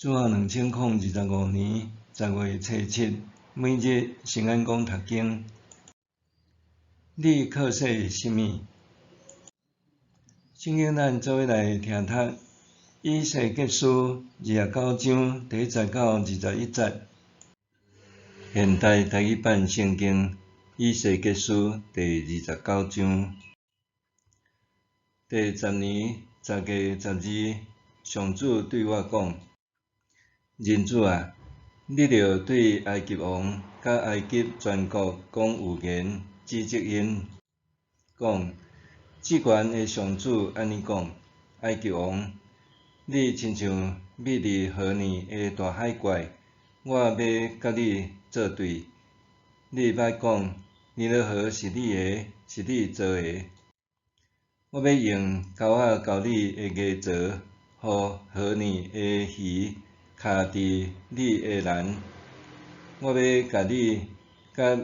主后2025年10月初7，每日圣安宫读经。你靠说甚物？圣经咱做伙来听读。以西结书29章第10到21节。现代台语版圣经以西结书第29章。第10年10月12，上主对我讲：人子啊，你着对埃及王甲埃及全国讲预言，指责因，讲：至悬的上主安尼讲，埃及王，你亲像密伫河里的大海怪，我要甲你作对。你捌讲，尼罗河是你的，是你造的。我要用钩仔交你的牙槽，互河里的鱼卡伫你的篮。我要甲你甲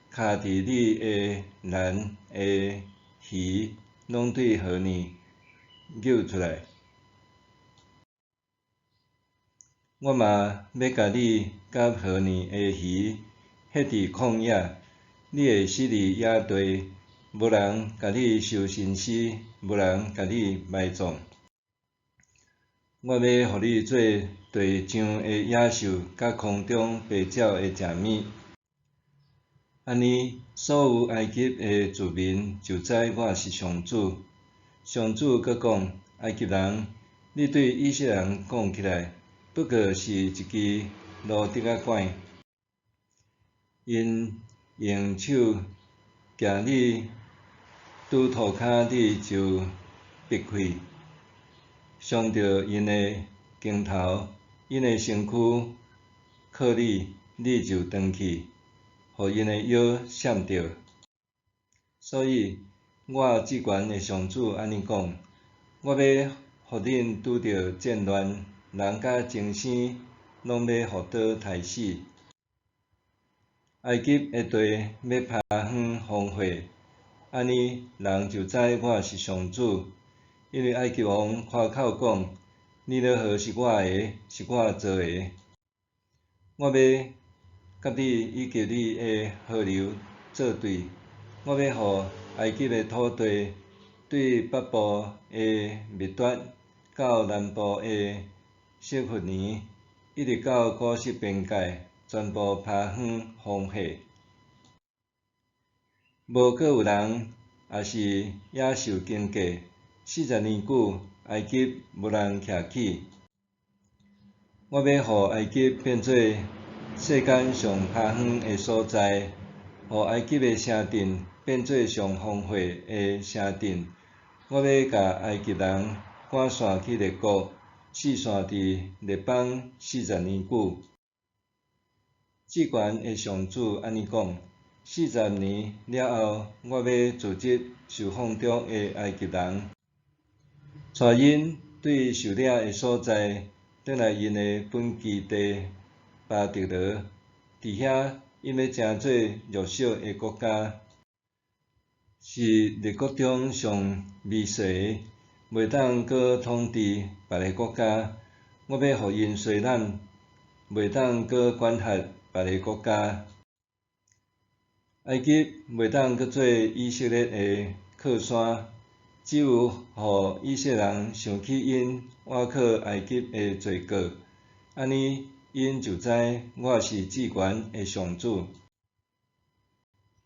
卡伫你的篮的鱼，拢对河里揪出来。我嘛要甲你甲河里的鱼歇伫旷野，你会死伫野地，无人甲你收身尸，无人甲你埋葬。我要互你做地上的野兽，甲空中飞鸟的食物。安尼，所有埃及的居民就知我是上主。上主阁讲：埃及人，你对以色列人讲起来，不过是一支路竹仔管。因用手夹你拄涂骹，你就闭开，伤着因的肩头，因的身躯靠你，你就断去，互因的腰闪着。所以，我至悬的上主安尼讲：我要互恁拄着战乱，人甲精生拢要互倒刣死。埃及的地要拍远荒废，安尼人就知我是上主。因为埃及王夸口讲：尼罗河是我的，是我造的。我要甲你以及你的河流作对。我要互埃及的土地，对北部的密夺到南部的色弗尼，一直到古实边界，全部拍远荒废。无阁有人，也是野兽经过。40年久，埃及无人徛起。我要互埃及变做世间上拍远的所在，互埃及的城镇变做上荒废的城镇。我要甲埃及人赶散去列国，四散伫列邦40年久。至悬的上主安尼讲：40年了后，我要组织受放逐的埃及人，带因对受掠的所在，转来因的本基地巴特罗。伫遐，因要成做弱小的国家，是列国中上微细的，袂当阁统治别个国家。我要互因衰懒，袂当阁管辖别个国家。埃及袂当阁做以色列的靠山，只有互以色列人想起因倚靠埃及的罪过，安尼因就知我是至悬的上主。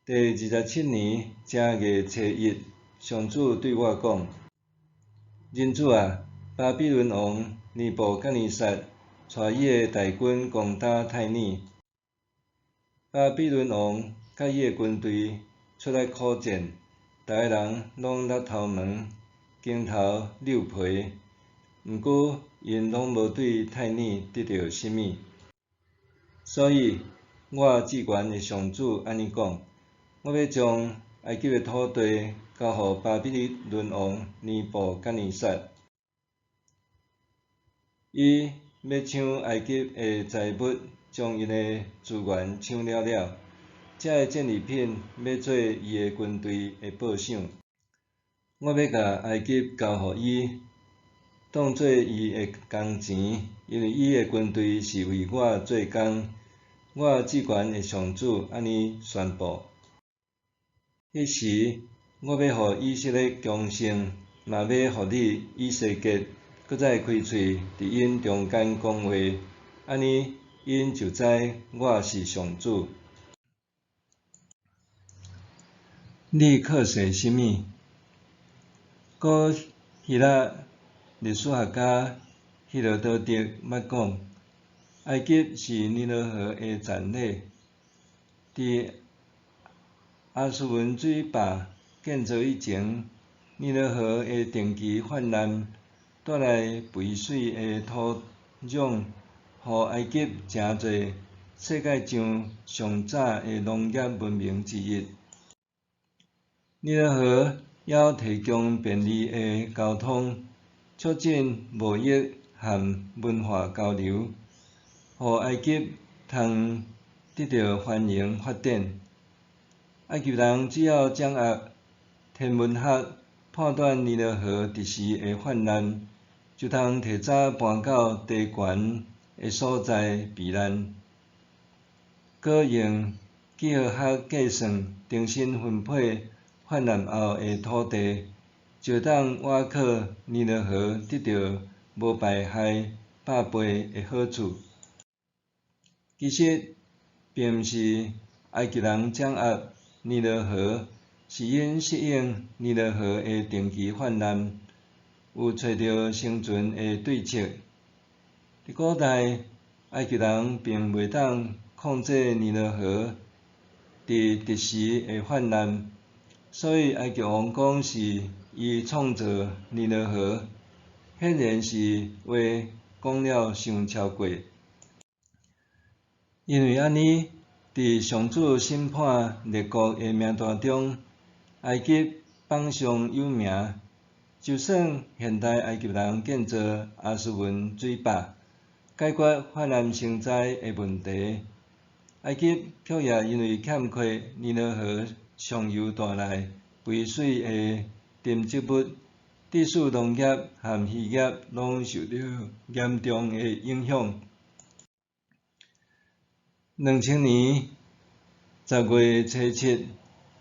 第27年正月初1，上主对我讲：人子啊，巴比伦王尼布甲尼撒带伊的大军攻打太尼。巴比伦王甲伊的军队出来苦战，逐个人拢勒头毛、肩头溜皮，毋过因拢无对太尼得到甚物。所以，我至悬的上主安尼讲：我要将埃及的土地交互巴比伦王尼布甲尼撒，伊要抢埃及的财物，将因的资源抢了了。这个战利品要做伊的军队的报赏。我要甲埃及交互伊，当做伊的工钱，因为伊的军队是为我做工。我至悬的上主安尼宣布。迄时，我要互以色列强盛，嘛要互你以西结搁再开喙伫因中间讲话，安尼因就知我是上主。你靠说甚物？古希腊历史学家希罗多德捌讲，埃及是尼罗河的前类。伫亚述文水坝建造以前，尼罗河的长期泛滥带来肥水的土壤，互埃及成做世界上上早的农业文明之一。尼罗河还提供便利的交通，促进贸易和文化交流，互埃及通得到繁荣发展。埃及人只要掌握天文学，判断尼罗河伫时的泛滥，就通提早搬到地悬的所在避难。搁用几何学计算重新分配泛滥后的土地，就当挖靠尼罗河得到无排害百倍的好处。其实，并毋是埃及人掌握尼罗河，是因适应尼罗河的长期泛滥，有找到生存的对策。伫古代，埃及人并袂当控制尼罗河伫时的泛滥。所以埃及王讲是伊创造尼罗河，显然是话讲了伤超过。因为安尼，伫上主审判列国的名单中，埃及榜上有名。就算现代埃及人建造亚述文水坝，解决泛滥成灾的问题，埃及却也因为欠缺尼罗河上游带来肥水的沉积物，致使农业和渔业拢受到严重的影响。2000年10月初7，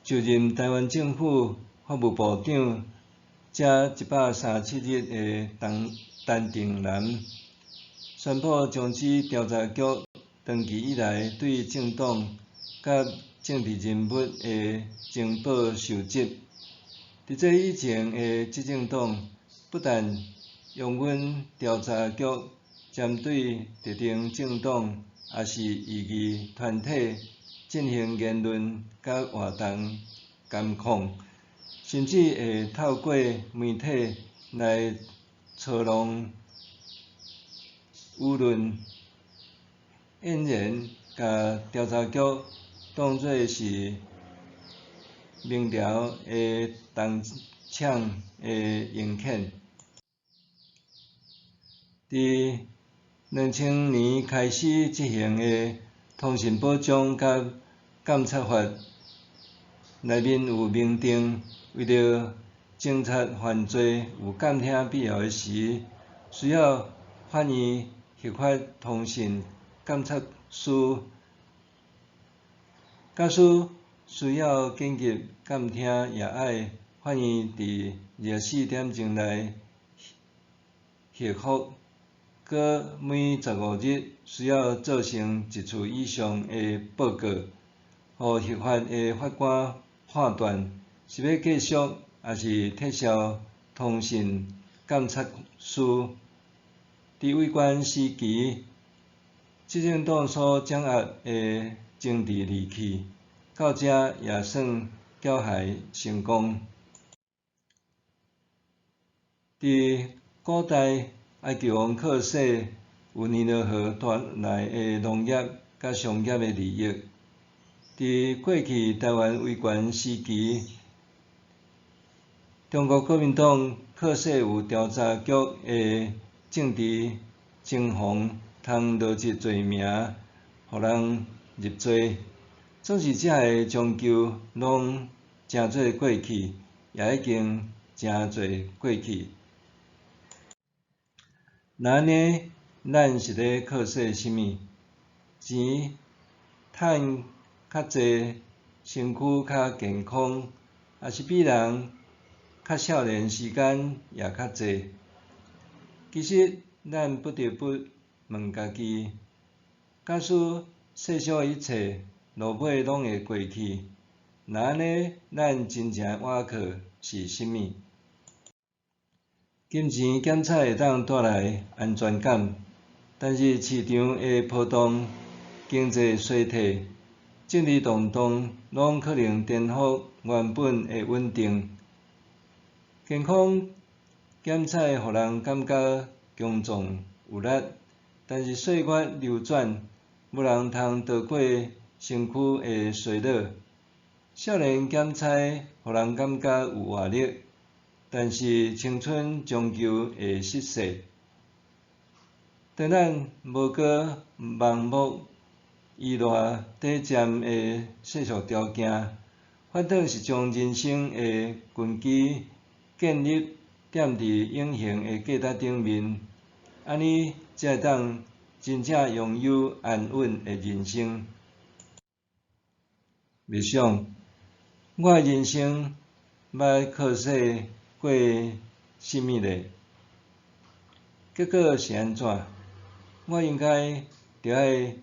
就任台湾政府法务部长这137日的陈定南宣布终止调查局长期以来对政党甲政治人物的情报收集。伫这以前的执政党不但用阮调查局针对特定政党也是异议团体进行言论甲活动监控，甚至会透过媒体来操弄舆论，俨然甲调查局当作是明朝的东厂的影片。伫2000年开始执行的通讯保障甲监察法内面有明定，为了侦查犯罪有监听必要时，需要法院核发通讯监察书。假使需要紧急监听，也要法院伫24点钟内核发，搁每15日需要做成1次以上的报告，互核发的法官判断是要继续还是撤销通讯监察书。伫为关时期，执政党所掌握的政治利器，到这也算缴械成功。伫古代，埃及王靠说有尼罗河带来的农业甲商业的利益。伫过去台湾威权时期，中国国民党靠说有调查局的政治攻防，通落入罪名，互人入罪。总是这个将就拢诚做过去，也已经诚侪过去。那安尼，咱是咧靠说啥物？钱趁较济，身躯较健康，还是比人较少年时间也较济？其实，咱不得不问家己：假使世上的一切落尾拢会过去，那安尼，咱真正活靠是啥物？金钱检测会当带来安全感，但是市场的波动、经济衰退、政治动荡，拢可能颠覆原本的稳定。健康检测互人感觉强壮有力，但是岁月流转，无人通逃过身躯的衰老。少年检测互人感觉有活力，但是青春终究会失势。当咱无过盲目依赖短暂的世俗条件，反倒是将人生的根基建立踮伫永恒的价值顶面，安尼才会当真正拥有安稳的人生。袂想，我的人生要靠说过啥物咧？结果是安怎？我应该着爱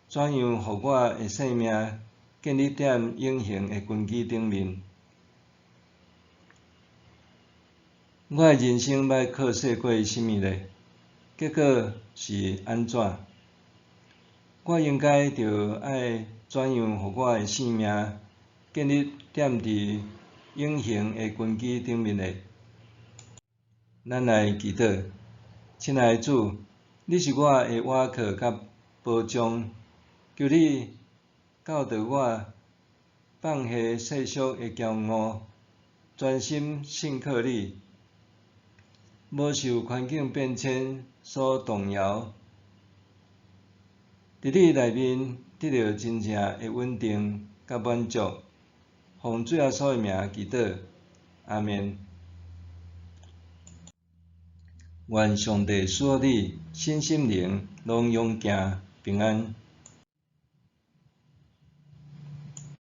怎样，互我的生命建立踮永恒的根基顶面？我的人生要靠说过啥物咧？结果是安怎？我应该着爱怎样，互我的生命建立踮伫永恒的根基顶面咧？咱来祈祷，亲爱的主，你是我的倚靠甲保障，求你教导我放下世俗的骄傲，专心信靠你，无受环境变迁所动摇。伫你内面得到真正的稳定甲满足，奉主耶稣的名祈祷，阿们。愿上帝赐予你身心灵拢勇健平安。